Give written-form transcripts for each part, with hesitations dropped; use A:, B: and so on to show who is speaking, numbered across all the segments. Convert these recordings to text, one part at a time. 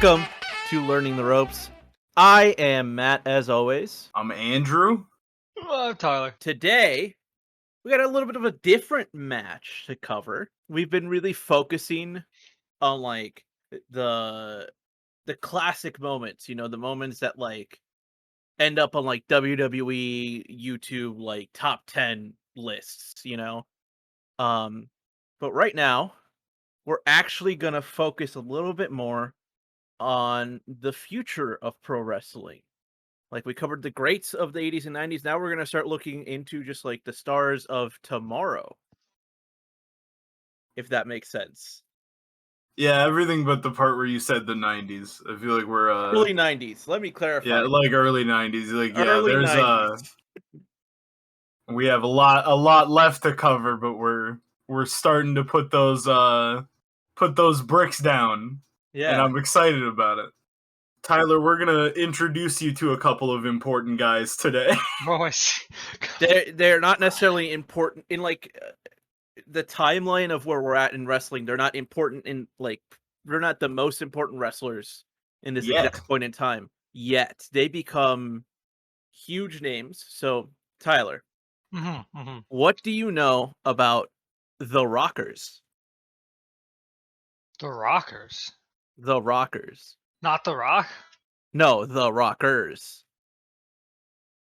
A: Welcome to Learning the Ropes. I am Matt, as always.
B: I'm Andrew.
C: I'm Tyler.
A: Today, we got a little bit of a different match to cover. We've been really focusing on like the classic moments, you know, the moments that like end up on like WWE YouTube like top 10 lists, you know. But right now, we're actually going to focus a little bit more on the future of pro wrestling. Like, we covered the greats of the 80s and 90s. Now we're going to start looking into just like the stars of tomorrow. If that makes sense.
B: Yeah, everything but the part where you said the 90s. I feel like we're
A: Early 90s. Let me clarify.
B: Yeah, like early 90s. Like
A: Early
B: there's
A: 90s.
B: we have a lot left to cover, but we're starting to put those bricks down.
A: Yeah.
B: And I'm excited about it. Tyler, we're gonna introduce you to a couple of important guys today.
C: Boys.
A: They're not necessarily important in like the timeline of where we're at in wrestling. They're not important in like they're not the most important wrestlers in this exact point in time yet. They become huge names. So Tyler, what do you know about the Rockers?
C: The Rockers?
A: The Rockers.
C: Not The Rock?
A: No, the Rockers.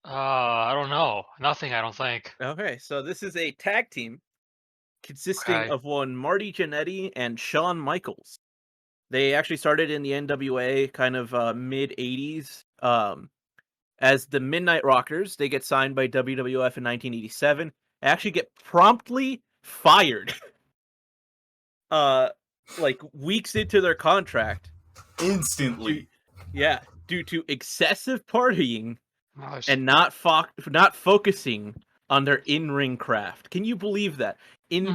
C: I don't know. Nothing, I don't think.
A: Okay, so this is a tag team consisting of one Marty Jannetty and Shawn Michaels. They actually started in the NWA kind of mid-80s as the Midnight Rockers. They get signed by WWF in 1987. They actually get promptly fired like weeks into their contract.
B: Instantly.
A: Due to excessive partying and not focusing on their in-ring craft. Can you believe that? In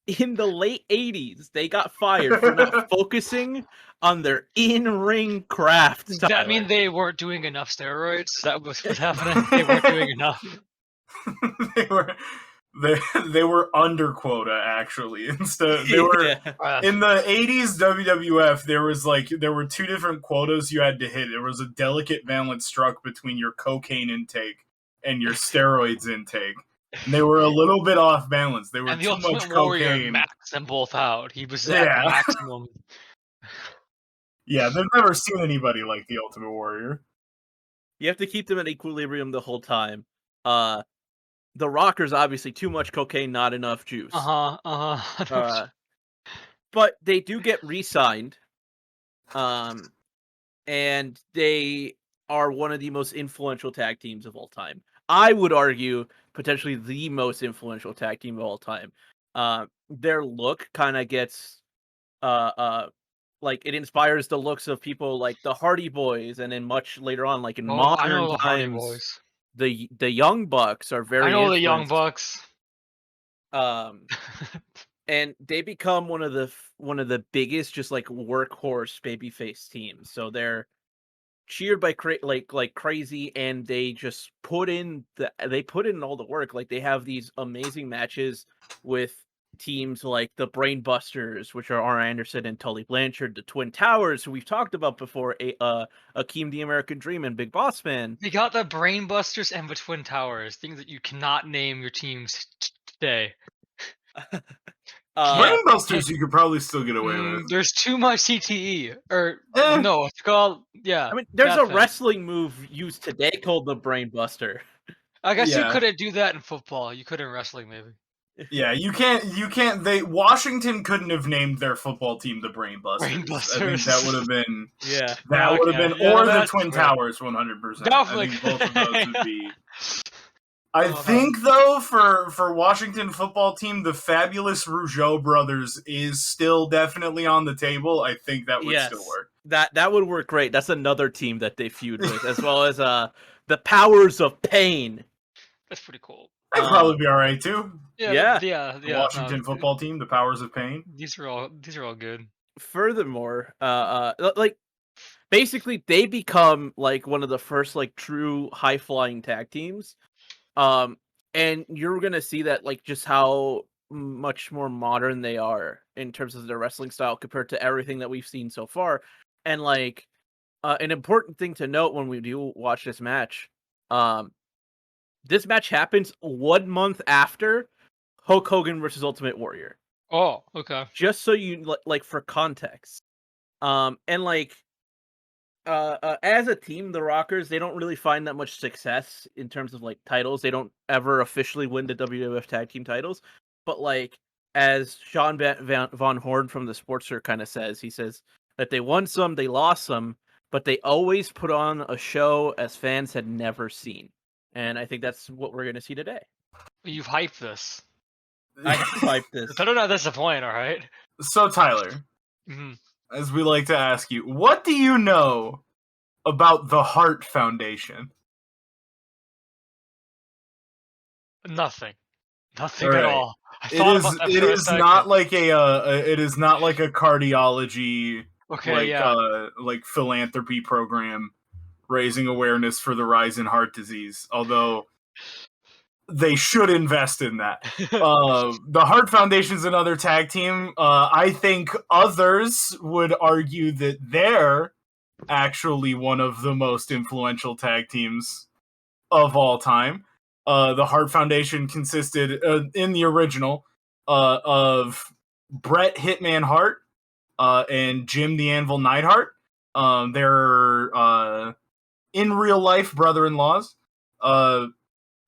A: the late 80s, they got fired for not focusing on their in-ring craft.
C: Does that mean they weren't doing enough steroids? Is that what's happening? They weren't doing enough.
B: They were under quota, actually. Instead, they were in the 80s WWF. There were two different quotas you had to hit. There was a delicate balance struck between your cocaine intake and your steroids intake. And they were a little bit off balance. They were
C: and the
B: too much
C: Warrior
B: cocaine.
C: maxed them both out. He was at the maximum.
B: Yeah, they've never seen anybody like the Ultimate Warrior.
A: You have to keep them at equilibrium the whole time. The Rockers, obviously, too much cocaine, not enough juice. But they do get re-signed. And they are one of the most influential tag teams of all time. I would argue potentially the most influential tag team of all time. Their look kind of gets like it inspires the looks of people like the Hardy Boys, and then much later on, like in modern times, the Young Bucks are very.
C: I know the Young Bucks.
A: And they become one of the biggest, just like workhorse babyface teams. So they're cheered by like crazy, and they just put in all the work. Like they have these amazing matches with teams like the Brain Busters, which are Arn Anderson and Tully Blanchard, the Twin Towers, who we've talked about before, Akeem the American Dream and Big Boss Man.
C: They got the Brain Busters and the Twin Towers, things that you cannot name your teams today.
B: Brain Busters you could probably still get away with.
C: There's too much CTE. No, it's called,
A: I mean, there's a wrestling move used today called the Brain Buster.
C: I guess you couldn't do that in football. You could in wrestling, maybe.
B: Yeah, you can't. Washington couldn't have named their football team the Brain Busters. I think that would have been. That would have been, or the Twin Towers, 100%.
C: Definitely.
B: I think both of those would be. I think though, for Washington football team, the Fabulous Rougeau brothers is still definitely on the table. I think that would still work.
A: That would work great. That's another team that they feud with, as well as the Powers of Pain.
C: That's pretty cool.
B: That'd probably be all right too.
C: Yeah.
B: The Washington football team, the Powers of Pain.
C: These are all good.
A: Furthermore, like basically they become like one of the first like true high flying tag teams. And you're gonna see that like just how much more modern they are in terms of their wrestling style compared to everything that we've seen so far. And like an important thing to note when we do watch this match, this match happens 1 month after Hulk Hogan versus Ultimate Warrior.
C: Oh, okay.
A: Just so you like for context. And like as a team, the Rockers, they don't really find that much success in terms of like titles. They don't ever officially win the WWF tag team titles. But like as Sean Von Horn from the Sportster kind of says, he says that they won some, they lost some, but they always put on a show as fans had never seen. And I think that's what we're going to see today.
C: You've hyped this.
A: I have hyped this.
C: So don't not disappoint, all right?
B: So Tyler,
C: Mm-hmm.
B: as we like to ask you, what do you know about the Hart Foundation?
C: Nothing at all. I
B: It
C: thought
B: is.
C: about that
B: It
C: for a
B: is
C: second.
B: not like it is not like a cardiology like philanthropy program raising awareness for the rise in heart disease. Although they should invest in that. The Hart Foundation is another tag team. I think others would argue that they're actually one of the most influential tag teams of all time. The Hart Foundation consisted, in the original, of Bret Hitman Hart and Jim the Anvil Neidhart. They're in real life brother-in-laws.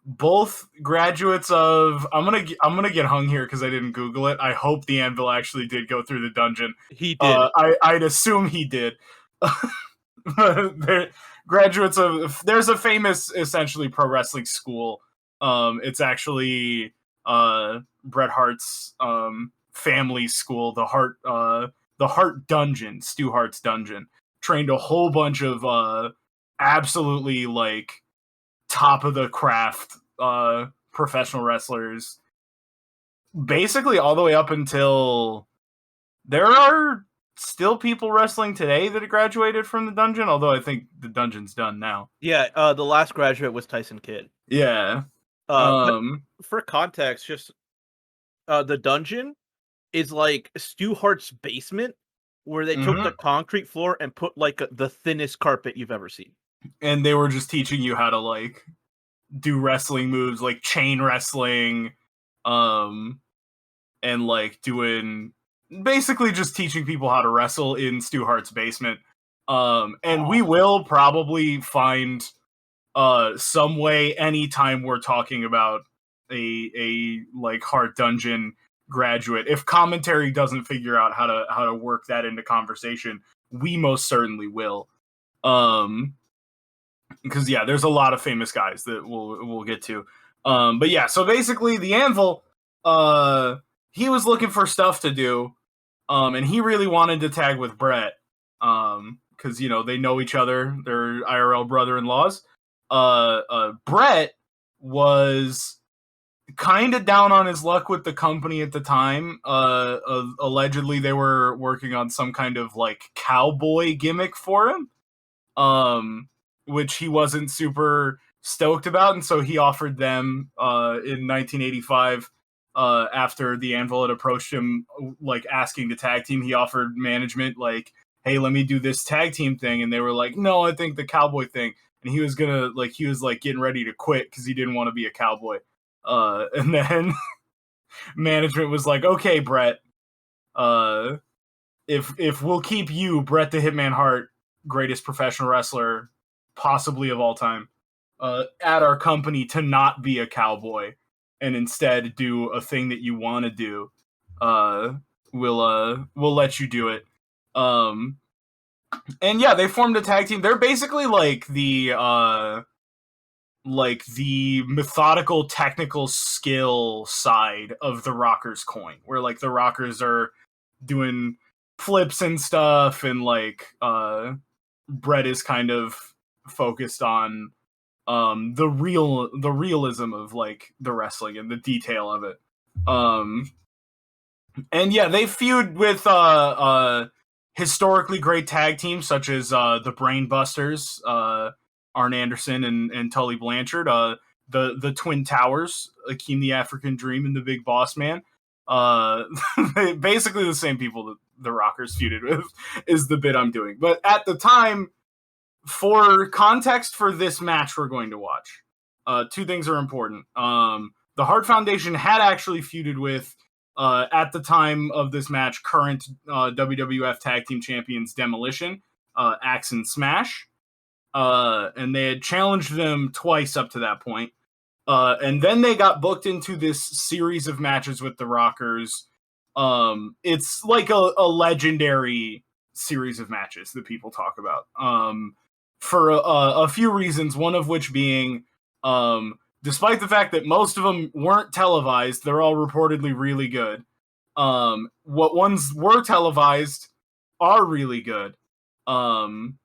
B: Both graduates of I'm gonna get hung here because I didn't Google it. I hope the Anvil actually did go through the dungeon.
A: He did.
B: I'd assume he did. They're graduates of. There's a famous, essentially, pro wrestling school. It's actually Bret Hart's family school, the Hart Dungeon, Stu Hart's dungeon. Trained a whole bunch of absolutely like top of the craft professional wrestlers, basically all the way up until there are still people wrestling today that graduated from the dungeon, although I think the dungeon's done now.
A: Yeah, the last graduate was Tyson Kidd.
B: Yeah.
A: But for context, just the dungeon is like Stu Hart's basement, where they took the concrete floor and put like the thinnest carpet you've ever seen.
B: And they were just teaching you how to like do wrestling moves, like chain wrestling, and like doing basically just teaching people how to wrestle in Stu Hart's basement. And we will probably find some way anytime we're talking about a like Hart Dungeon graduate. If commentary doesn't figure out how to work that into conversation, we most certainly will. Because yeah, there's a lot of famous guys that we'll get to. But yeah, so basically the Anvil, he was looking for stuff to do, and he really wanted to tag with Bret, because you know they know each other, they're IRL brother-in-laws. Bret was kind of down on his luck with the company at the time. Allegedly, they were working on some kind of like cowboy gimmick for him, which he wasn't super stoked about, and so he offered them in 1985. After the Anvil had approached him, like asking to tag team, he offered management like, "Hey, let me do this tag team thing," and they were like, "No, I think the cowboy thing." And he was getting ready to quit because he didn't want to be a cowboy. And then management was like, "Okay, Bret, if we'll keep you, Bret the Hitman Hart, greatest professional wrestler possibly of all time, at our company to not be a cowboy and instead do a thing that you want to do, we'll let you do it." And yeah, they formed a tag team. They're basically like the methodical technical skill side of the Rockers coin, where like the Rockers are doing flips and stuff, and like Bret is kind of focused on the realism of like the wrestling and the detail of it. And yeah, they feud with historically great tag teams such as the Brainbusters, Arn Anderson and Tully Blanchard, the Twin Towers, Akeem the African Dream and the Big Boss Man. Basically the same people the Rockers feuded with is the bit I'm doing. But at the time, for context for this match we're going to watch, two things are important. The Hart Foundation had actually feuded with, at the time of this match, current WWF Tag Team Champions Demolition, Axe and Smash. And they had challenged them twice up to that point. And then they got booked into this series of matches with the Rockers. It's like a legendary series of matches that people talk about. For a few reasons, one of which being, despite the fact that most of them weren't televised, they're all reportedly really good. What ones were televised are really good. And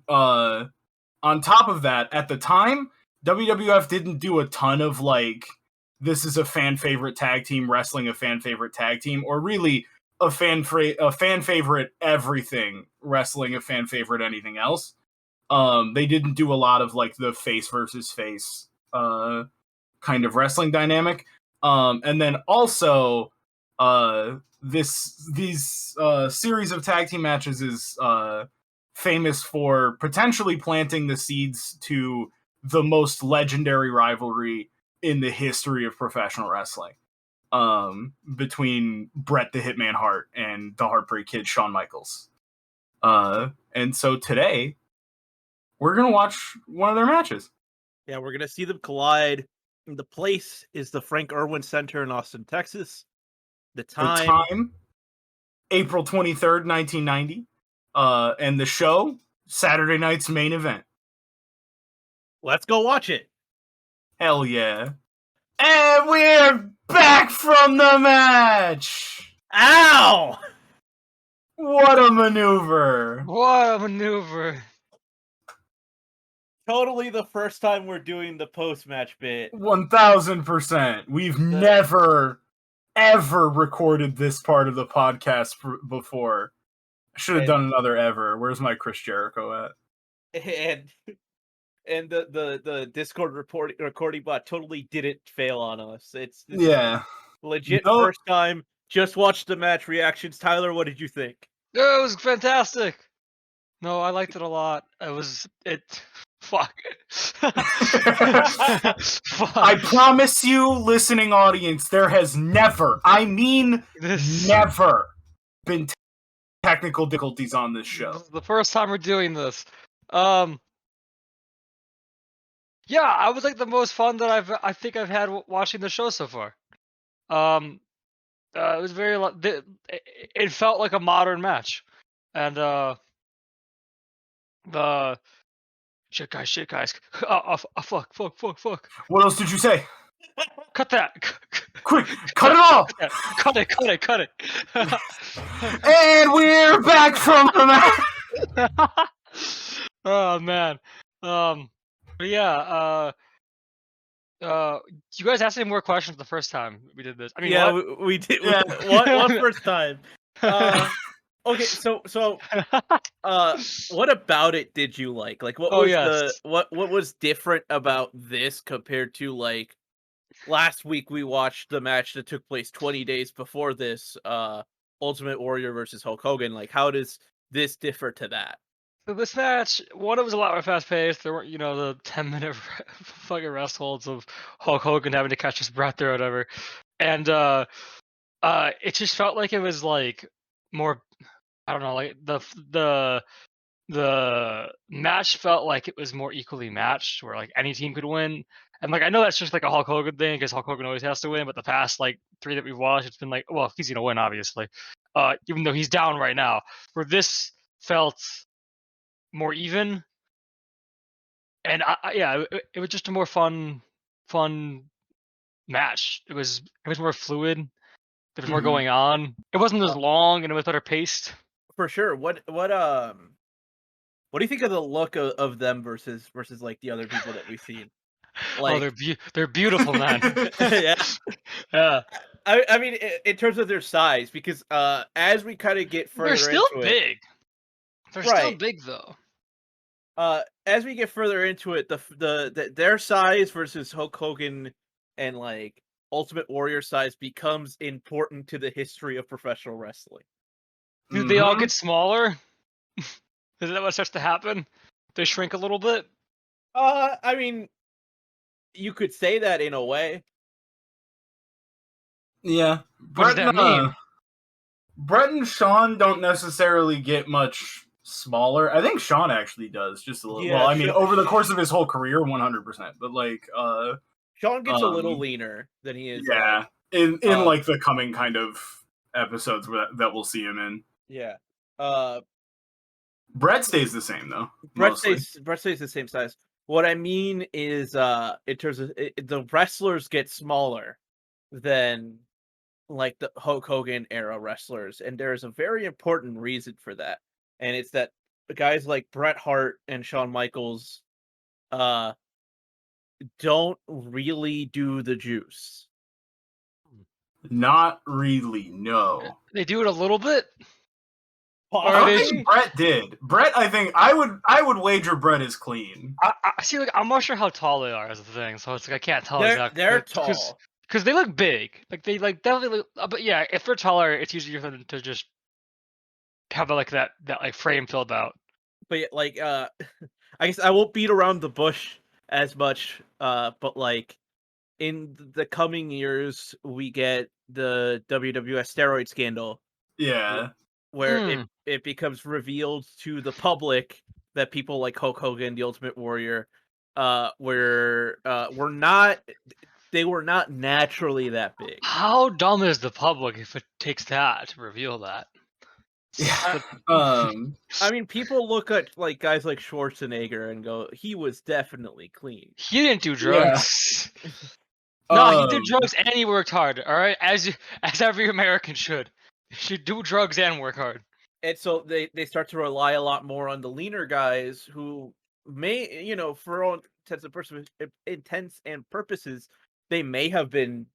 B: on top of that, at the time, WWF didn't do a ton of like, this is a fan favorite tag team wrestling a fan favorite tag team, or really a fan favorite everything wrestling a fan favorite anything else. They didn't do a lot of like the face versus face kind of wrestling dynamic. And then also these series of tag team matches is famous for potentially planting the seeds to the most legendary rivalry in the history of professional wrestling, between Bret the Hitman Hart and the Heartbreak Kid Shawn Michaels. And so today, we're going to watch one of their matches.
A: Yeah, we're going to see them collide. The place is the Frank Irwin Center in Austin, Texas. The time
B: April 23rd, 1990. And the show, Saturday night's main event.
A: Let's go watch it.
B: Hell yeah. And we're back from the match!
A: Ow!
B: What a maneuver!
C: What a maneuver!
A: Totally the first time we're doing the post-match bit.
B: 1000%. We've never, ever recorded this part of the podcast before. I should have done another ever. Where's my Chris Jericho
A: at? And the Discord recording bot totally didn't fail on us. It's legit first time. Just watched the match reactions. Tyler, what did you think?
C: It was fantastic. No, I liked it a lot. Fuck.
B: Fuck. I promise you, listening audience, there has never, never been technical difficulties on this show.
C: This is the first time we're doing this. Yeah, I was like the most fun that I think I've had watching the show so far. It was very. It felt like a modern match, and the shit guys. Fuck.
B: What else did you say?
C: Cut that.
B: Quick, cut it all.
C: Cut it.
B: And we're back from the
C: match. Oh man. But yeah, you guys asked me more questions the first time we did this. I mean,
A: yeah, we did. Yeah. What first time? Okay, so what about it did you like? Like, what was what was different about this compared to like last week we watched the match that took place 20 days before this, Ultimate Warrior versus Hulk Hogan. Like, how does this differ to that?
C: So this match, it was a lot more fast-paced. There weren't, the 10-minute fucking rest holds of Hulk Hogan having to catch his breath or whatever. And it just felt like it was like more, I don't know, like the match felt like it was more equally matched, where like any team could win. And like I know that's just like a Hulk Hogan thing because Hulk Hogan always has to win. But the past like 3 that we've watched, it's been like, well, he's gonna win obviously, even though he's down right now. Where this felt more even, and it was just a more fun match. It was more fluid. There was more going on. It wasn't as long, and it was better paced.
A: For sure. What do you think of the look of them versus like the other people that we've seen? Like,
C: they're beautiful, man.
A: yeah. I mean, in terms of their size, because as we kind of get further,
C: they're still
A: into
C: big. They're still big though.
A: As we get further into it, their size versus Hulk Hogan and like Ultimate Warrior size becomes important to the history of professional wrestling.
C: Do they all get smaller? Is that what starts to happen? They shrink a little bit?
A: I mean, you could say that in a way.
B: Yeah.
C: What does that mean?
B: Brett and Sean don't necessarily get much smaller. I think Sean actually does just a little.
A: Yeah,
B: Well, I mean, over the course of his whole career, 100%. But like,
A: Sean gets a little leaner than he is.
B: Yeah, in like the coming kind of episodes that we'll see him in.
A: Yeah.
B: Brett stays the same though.
A: Brett stays the same size. What I mean is, in terms of the wrestlers get smaller than like the Hulk Hogan era wrestlers, and there's a very important reason for that, and it's that guys like Bret Hart and Shawn Michaels, don't really do the juice.
B: Not really, no.
C: They do it a little bit.
B: I think Brett did. Brett, I think I would wager Brett is clean.
C: I see. Like, I'm not sure how tall they are as a thing, so it's like I can't tell exactly.
A: They're tall
C: because they look big. Like they definitely look. But yeah, if they're taller, it's easier for them to just have like that like frame filled out.
A: But yeah, like I guess I won't beat around the bush as much. But like in the coming years, we get the WWF steroid scandal.
B: Yeah.
A: Where it becomes revealed to the public that people like Hulk Hogan, the Ultimate Warrior, were not naturally that big.
C: How dumb is the public if it takes that to reveal that?
B: Yeah.
A: I mean, people look at like guys like Schwarzenegger and go, he was definitely clean.
C: He didn't do drugs. Yeah. No, he did drugs and he worked hard. All right, as every American should. You should do drugs and work hard.
A: And so they start to rely a lot more on the leaner guys who may, you know, for all intents and purposes, they may have been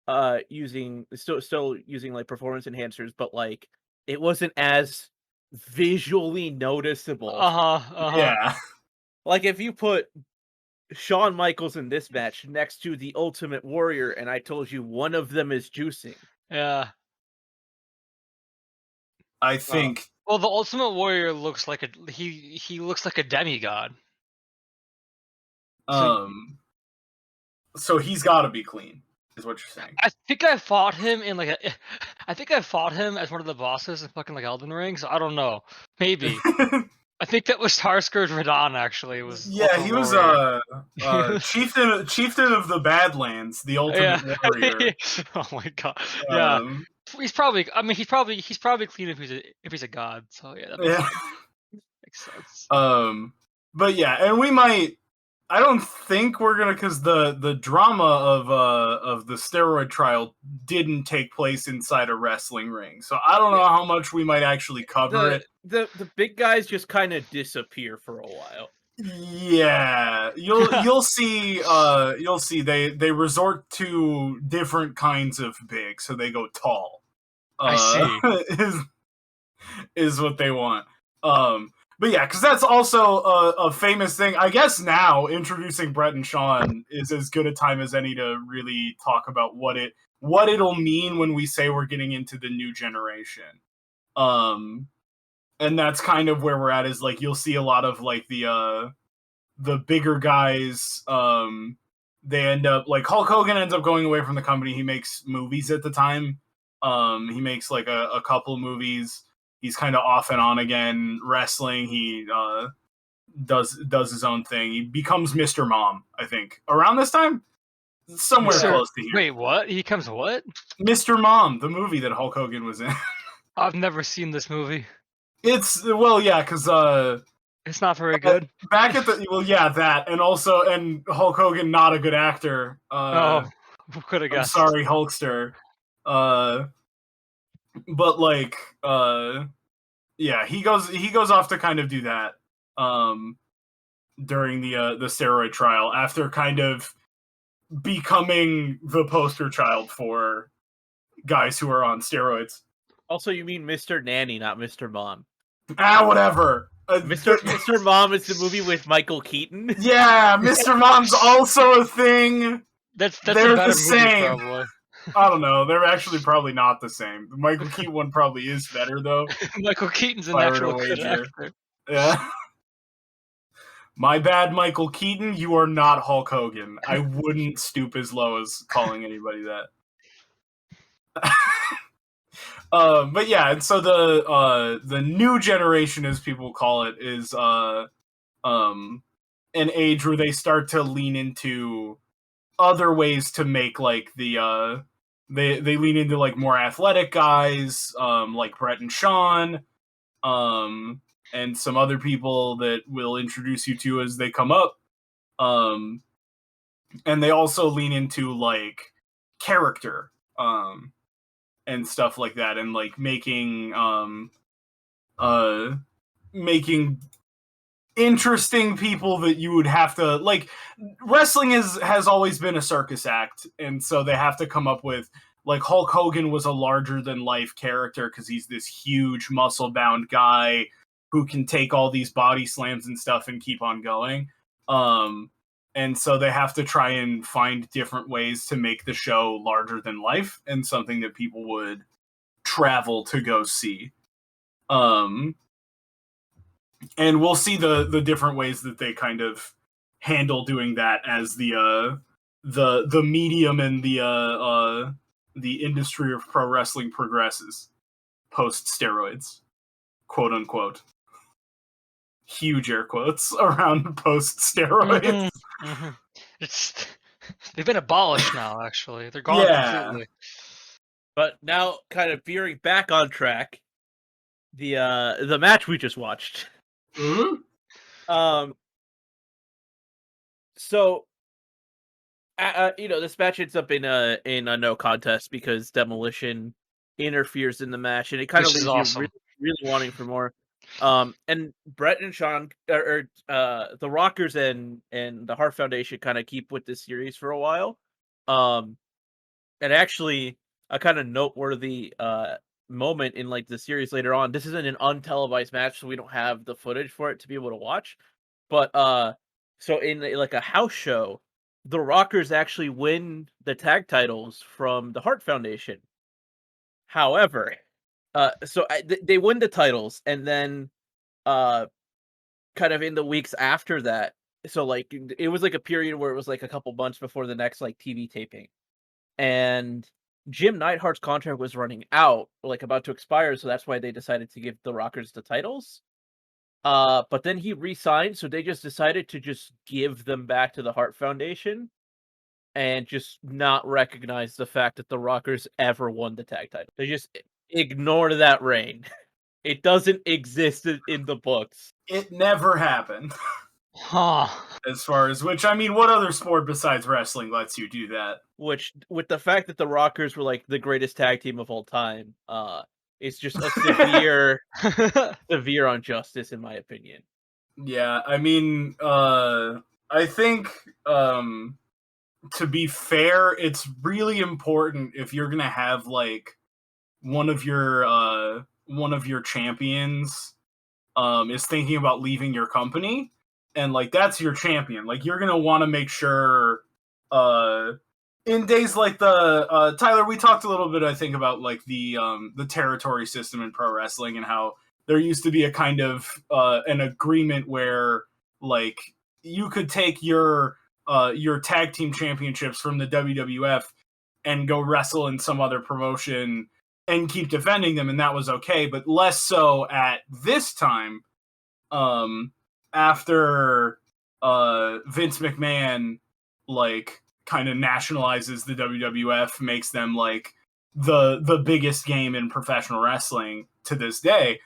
A: still using like performance enhancers, but like it wasn't as visually noticeable.
B: Yeah.
A: Like if you put Shawn Michaels in this match next to the Ultimate Warrior and I told you one of them is juicing.
C: Yeah.
B: I think.
C: Well, the Ultimate Warrior looks like he looks like a demigod.
B: So he's got to be clean, is what you're saying.
C: I think I fought him in like I think I fought him as one of the bosses in fucking like Elden Ring. So I don't know, maybe. I think that was Starscourge Radon. Actually, it was.
B: Yeah, he was chieftain of the Badlands, the Ultimate Warrior.
C: Oh my god! Yeah. He's probably. I mean, he's probably clean if he's a god. So yeah, that makes sense.
B: But yeah, and we might. I don't think we're gonna, because the drama of the steroid trial didn't take place inside a wrestling ring, so I don't know how much we might actually cover it.
A: The big guys just kind of disappear for a while.
B: Yeah, you'll see they resort to different kinds of big, so they go tall.
C: I see.
B: is what they want. But yeah, because that's also a famous thing. I guess now introducing Brett and Sean is as good a time as any to really talk about what it'll mean when we say we're getting into the new generation. And that's kind of where we're at, is like you'll see a lot of like the bigger guys. They end up, like, Hulk Hogan ends up going away from the company. He makes movies at the time. He makes like a couple movies. He's kind of off and on again wrestling. He does his own thing. He becomes Mr. Mom, I think, around this time, somewhere close to here.
C: Wait, what? He becomes what?
B: Mr. Mom, the movie that Hulk Hogan was in.
C: I've never seen this movie.
B: Because
C: it's not very good.
B: Back at that, and also, and Hulk Hogan not a good actor.
C: Who could have guessed?
B: I'm sorry, Hulkster. But like, yeah, he goes off to kind of do that during the steroid trial, after kind of becoming the poster child for guys who are on steroids.
A: Also, you mean Mr. Nanny, not Mr. Mom.
B: Whatever.
A: Mr. Mom is the movie with Michael Keaton.
B: Yeah, Mr. Mom's also a thing.
C: That's
B: they're
C: a better
B: the
C: movie,
B: same.
C: probably.
B: I don't know. They're actually probably not the same. The Michael Keaton one probably is better though.
C: Michael Keaton's a
B: If I were to
C: natural good
B: wager.
C: actor.
B: Yeah. My bad, Michael Keaton. You are not Hulk Hogan. I wouldn't stoop as low as calling anybody that. But yeah, and so the new generation, as people call it, is an age where they start to lean into other ways to make like they lean into like more athletic guys, like Brett and Sean, and some other people that we'll introduce you to as they come up. And they also lean into like character, and stuff like that, and like making interesting people that you would have to like. Wrestling has always been a circus act, and so they have to come up with like Hulk Hogan was a larger than life character because he's this huge muscle bound guy who can take all these body slams and stuff and keep on going. And so they have to try and find different ways to make the show larger than life and something that people would travel to go see. And we'll see the different ways that they kind of handle doing that as the medium and the industry of pro wrestling progresses post steroids, quote unquote. Huge air quotes around post steroids.
C: It's they've been abolished now. Actually, they're gone completely.
A: But now, kind of veering back on track, the match we just watched.
B: Mm-hmm.
A: So, this match ends up in a no contest because Demolition interferes in the match, and it kind of leaves you really wanting for more. And Brett and Sean, the Rockers and the Hart Foundation kind of keep with this series for a while. And actually, a kind of noteworthy moment in like the series later on. This isn't an untelevised match, so we don't have the footage for it to be able to watch. But so in like a house show, the Rockers actually win the tag titles from the Hart Foundation. However, they win the titles, and then kind of in the weeks after that, so like it was like a period where it was like a couple months before the next like TV taping, and Jim Neidhart's contract was running out, like about to expire, so that's why they decided to give the Rockers the titles. But then he re-signed, so they just decided to just give them back to the Hart Foundation and just not recognize the fact that the Rockers ever won the tag title. They just ignore that reign. It doesn't exist in the books.
B: It never happened.
C: Huh.
B: As far as which, I mean, what other sport besides wrestling lets you do that?
A: Which, with the fact that the Rockers were like the greatest tag team of all time, it's just a severe, severe injustice, in my opinion.
B: Yeah, I mean, I think, to be fair, it's really important if you're gonna have like one of your champions is thinking about leaving your company, and like that's your champion. Like you're gonna want to make sure in days like the Tyler, we talked a little bit, I think, about like the territory system in pro wrestling and how there used to be a kind of an agreement where like you could take your tag team championships from the WWF and go wrestle in some other promotion and keep defending them, and that was okay, but less so at this time, after Vince McMahon like kind of nationalizes the WWF, makes them like the biggest game in professional wrestling to this day.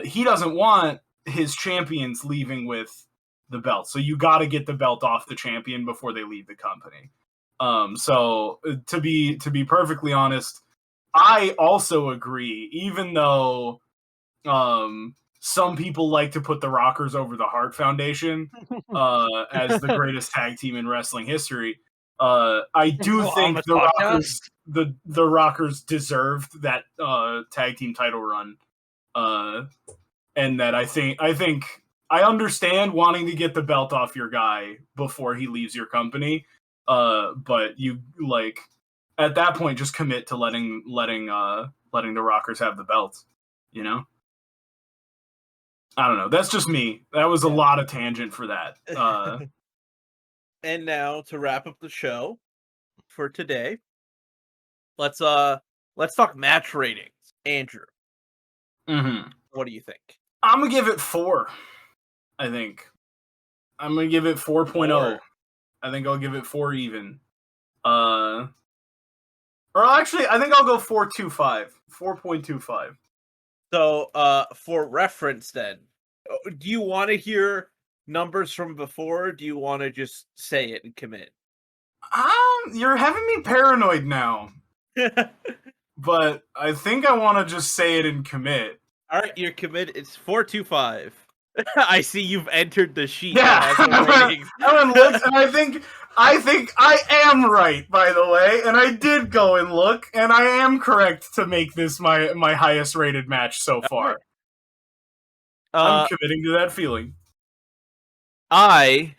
B: He doesn't want his champions leaving with the belt, so you got to get the belt off the champion before they leave the company. So to be perfectly honest, I also agree, even though some people like to put the Rockers over the Hart Foundation as the greatest tag team in wrestling history. I do think the Rockers deserved that tag team title run, and that I think I understand wanting to get the belt off your guy before he leaves your company. But you like at that point just commit to letting the Rockers have the belt. You know. I don't know. That's just me. That was a lot of tangent for that.
A: And now to wrap up the show for today, let's talk match ratings. Andrew, what do you think?
B: I'm gonna give it 4. I think I'm gonna give it 4.0. I think I'll give it 4 even. Or actually, I think I'll go 4.25. 4.25.
A: So, for reference, then, do you want to hear numbers from before? Or do you want to just say it and commit?
B: You're having me paranoid now. But I think I want to just say it and commit.
A: All right, you're committed. It's 4.25. I see you've entered the sheet.
B: Yeah, Ellen looks, and I think I am right, by the way, and I did go and look, and I am correct to make this my highest rated match so far. I'm committing to that feeling.
A: I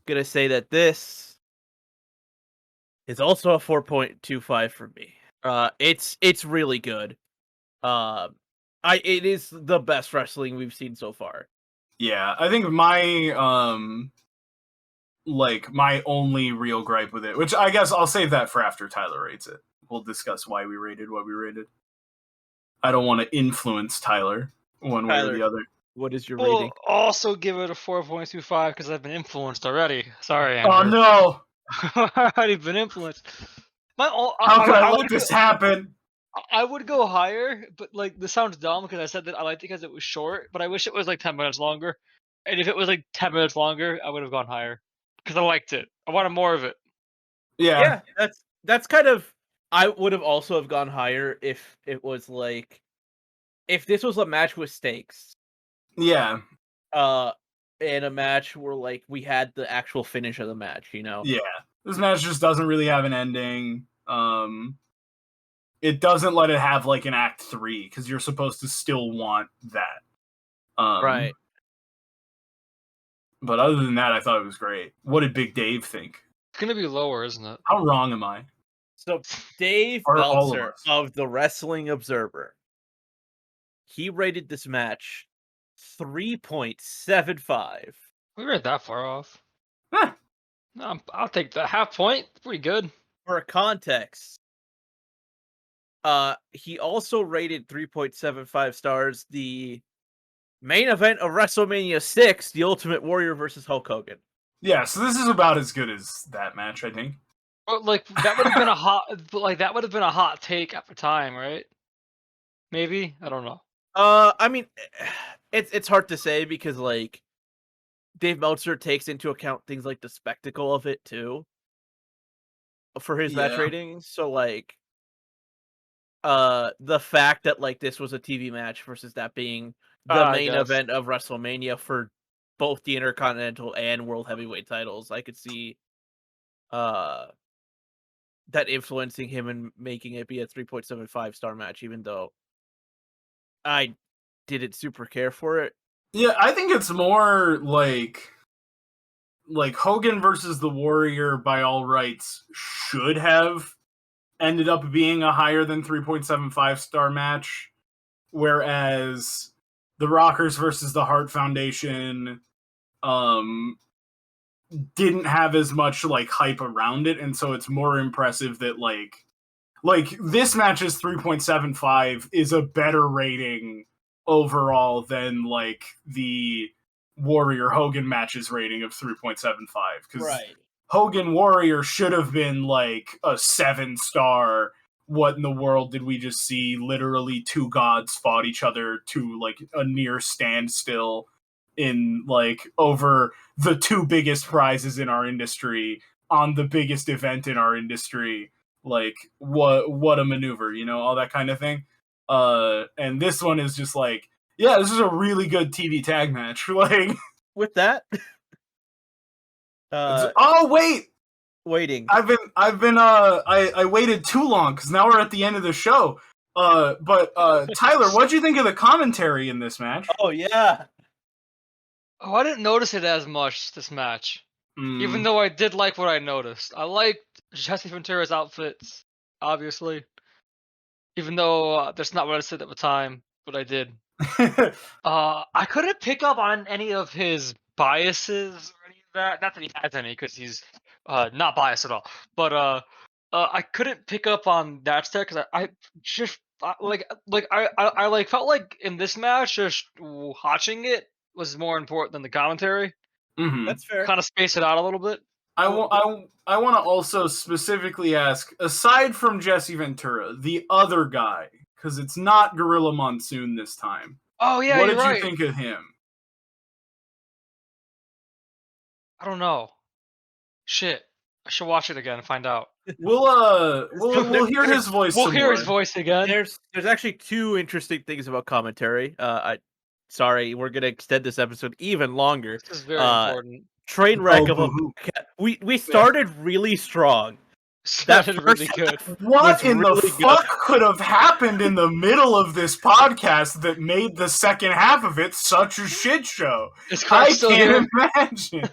A: gonna say that this is also a 4.25 for me. It's really good. It is the best wrestling we've seen so far.
B: Yeah, I think my my only real gripe with it, which I guess I'll save that for after Tyler rates it. We'll discuss why we rated what we rated. I don't want to influence Tyler one way or the other.
A: What is your rating?
C: Also give it a 4.25 because I've been influenced already. Sorry, Andrew.
B: Oh no!
C: I've already been influenced.
B: How could I let this happen?
C: I would go higher, but like this sounds dumb because I said that I liked it because it was short, but I wish it was like 10 minutes longer. And if it was like 10 minutes longer, I would have gone higher because I liked it. I wanted more of it.
A: Yeah, that's kind of. I would have also have gone higher if it was like, if this was a match with stakes.
B: Yeah.
A: And a match where like we had the actual finish of the match, you know.
B: Yeah, this match just doesn't really have an ending. It doesn't let it have like an act 3 because you're supposed to still want that.
A: Right.
B: But other than that, I thought it was great. What did Big Dave think?
C: It's gonna be lower, isn't it?
B: How wrong am I?
A: So Dave Meltzer of the Wrestling Observer, he rated this match 3.75.
C: We weren't that far off. No, I'll take the half point. Pretty good.
A: For context, he also rated 3.75 stars the main event of WrestleMania 6, The Ultimate Warrior versus Hulk Hogan.
B: Yeah, so this is about as good as that match, I think.
C: But like that would have been a hot take at the time, right? Maybe, I don't know.
A: I mean, it's hard to say because like Dave Meltzer takes into account things like the spectacle of it too for his match ratings. So like the fact that like this was a TV match versus that being the main event of WrestleMania for both the Intercontinental and World Heavyweight titles, I could see that influencing him and making it be a 3.75 star match, even though I didn't super care for it.
B: Yeah, I think it's more like Hogan versus the Warrior by all rights should have ended up being a higher than 3.75 star match, whereas the Rockers versus the Hart Foundation didn't have as much like hype around it, and so it's more impressive that like this match's 3.75 is a better rating overall than like the Warrior Hogan match's rating of 3.75, because Hogan Warrior should have been like a 7-star. What in the world did we just see? Literally two gods fought each other to like a near standstill in like over the two biggest prizes in our industry on the biggest event in our industry. Like what a maneuver, you know, all that kind of thing. And this one is just like, yeah, this is a really good TV tag match. Like
A: with that.
B: Waiting. I waited too long because now we're at the end of the show. But Tyler, what'd you think of the commentary in this match?
A: Oh yeah.
C: Oh, I didn't notice it as much this match. Even though I did like what I noticed. I liked Jesse Ventura's outfits, obviously. Even though that's not what I said at the time, but I did. I couldn't pick up on any of his biases or any of that. Not that he has any, because he's not biased at all. But I couldn't pick up on that stuff because I just I like felt like in this match, just watching it was more important than the commentary.
A: That's fair.
C: Kind of space it out a little bit.
B: I want to also specifically ask, aside from Jesse Ventura, the other guy, because it's not Gorilla Monsoon this time.
C: Oh yeah,
B: what
C: you're
B: did
C: right.
B: you think of him?
C: I don't know. Shit, I should watch it again and find out.
B: We'll hear his voice.
C: We'll
B: some
C: hear
B: more.
C: his voice again.
A: There's actually two interesting things about commentary. Sorry, we're gonna extend this episode even longer.
C: This is very important.
A: Train wreck of a we started really strong.
C: That is really good.
B: What in the fuck could have happened in the middle of this podcast that made the second half of it such a shit show? I can't imagine.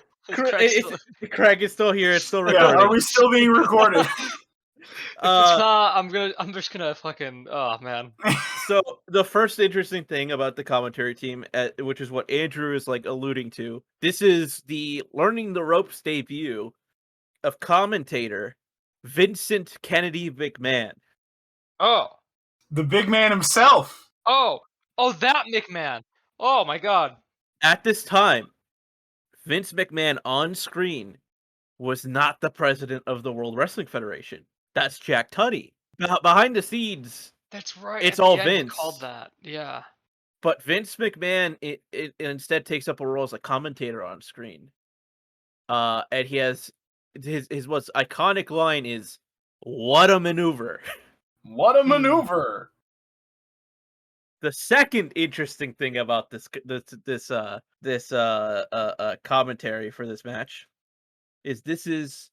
A: Craig is still here. It's still recording.
B: Yeah, are we still being recorded?
C: It's not. I'm just gonna fucking. Oh man.
A: So the first interesting thing about the commentary team, which is what Andrew is like alluding to, this is the learning the ropes debut of commentator Vincent Kennedy McMahon.
C: Oh,
B: the big man himself.
C: Oh, that McMahon. Oh my god.
A: At this time, Vince McMahon on screen was not the president of the World Wrestling Federation. That's Jack Tunney. Behind the scenes,
C: that's right.
A: It's all Vince.
C: Called that, yeah.
A: But Vince McMahon it instead takes up a role as a commentator on screen. And he has his what's iconic line is, "What a maneuver!"
B: What a maneuver!
A: The second interesting thing about this commentary for this match is this is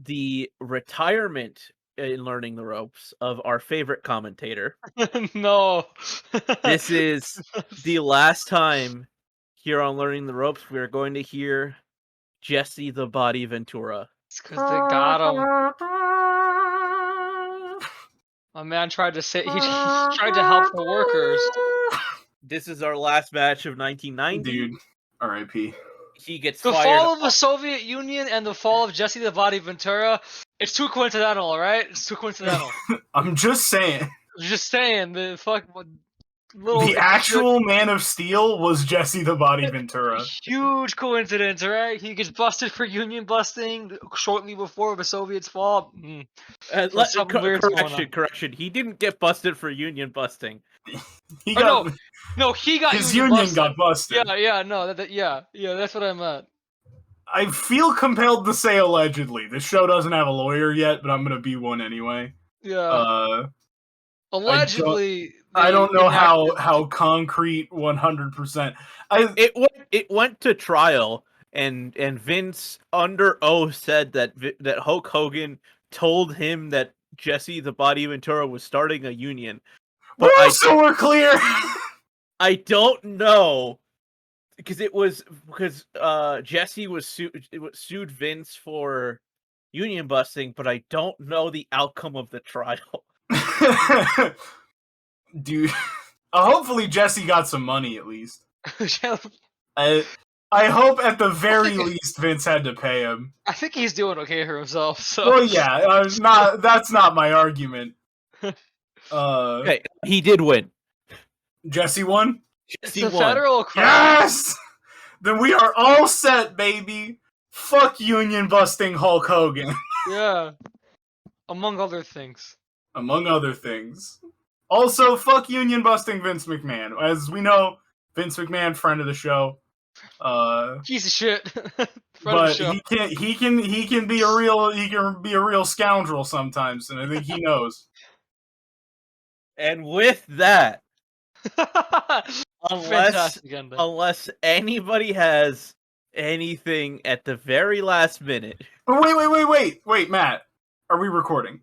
A: the retirement in learning the ropes of our favorite commentator.
C: No.
A: This is the last time here on Learning the Ropes we are going to hear Jesse the Body Ventura.
C: It's because they got him. My man tried to say he tried to help the workers.
A: This is our last match of 1990.
B: Dude, R.I.P.
A: He gets
C: the
A: fired.
C: fall of the Soviet Union and the fall of Jesse the Body Ventura. It's too coincidental, all right? It's too coincidental.
B: I'm just saying.
C: The fuck.
B: The actual Man of Steel was Jesse the Body Ventura.
C: Huge coincidence, right? He gets busted for union busting shortly before the Soviets fall.
A: Correction. He didn't get busted for union busting.
C: He got
B: his union got busted.
C: Yeah, that's what I meant.
B: I feel compelled to say allegedly. This show doesn't have a lawyer yet, but I'm gonna be one anyway.
C: Yeah. Allegedly.
B: I don't know how concrete 100%.
A: It went to trial, and Vince under oath said that Hulk Hogan told him that Jesse the Body Ventura was starting a union. But
B: we're clear.
A: I don't know because Jesse was sued Vince for union busting, but I don't know the outcome of the trial.
B: Dude, hopefully Jesse got some money at least. I hope at the very least Vince had to pay him.
C: I think he's doing okay for himself. So.
B: Well, yeah, that's not my argument.
A: Okay, he did win.
B: Jesse won?
C: Jesse won. Federal crime.
B: Yes! Then we are all set, baby. Fuck union busting Hulk Hogan.
C: Yeah. Among other things.
B: Also, fuck union busting Vince McMahon. As we know, Vince McMahon, friend of the show.
C: Piece of shit.
B: But he can be a real scoundrel sometimes, and I think he knows.
A: And with that, unless anybody has anything at the very last minute.
B: Wait, Matt. Are we recording?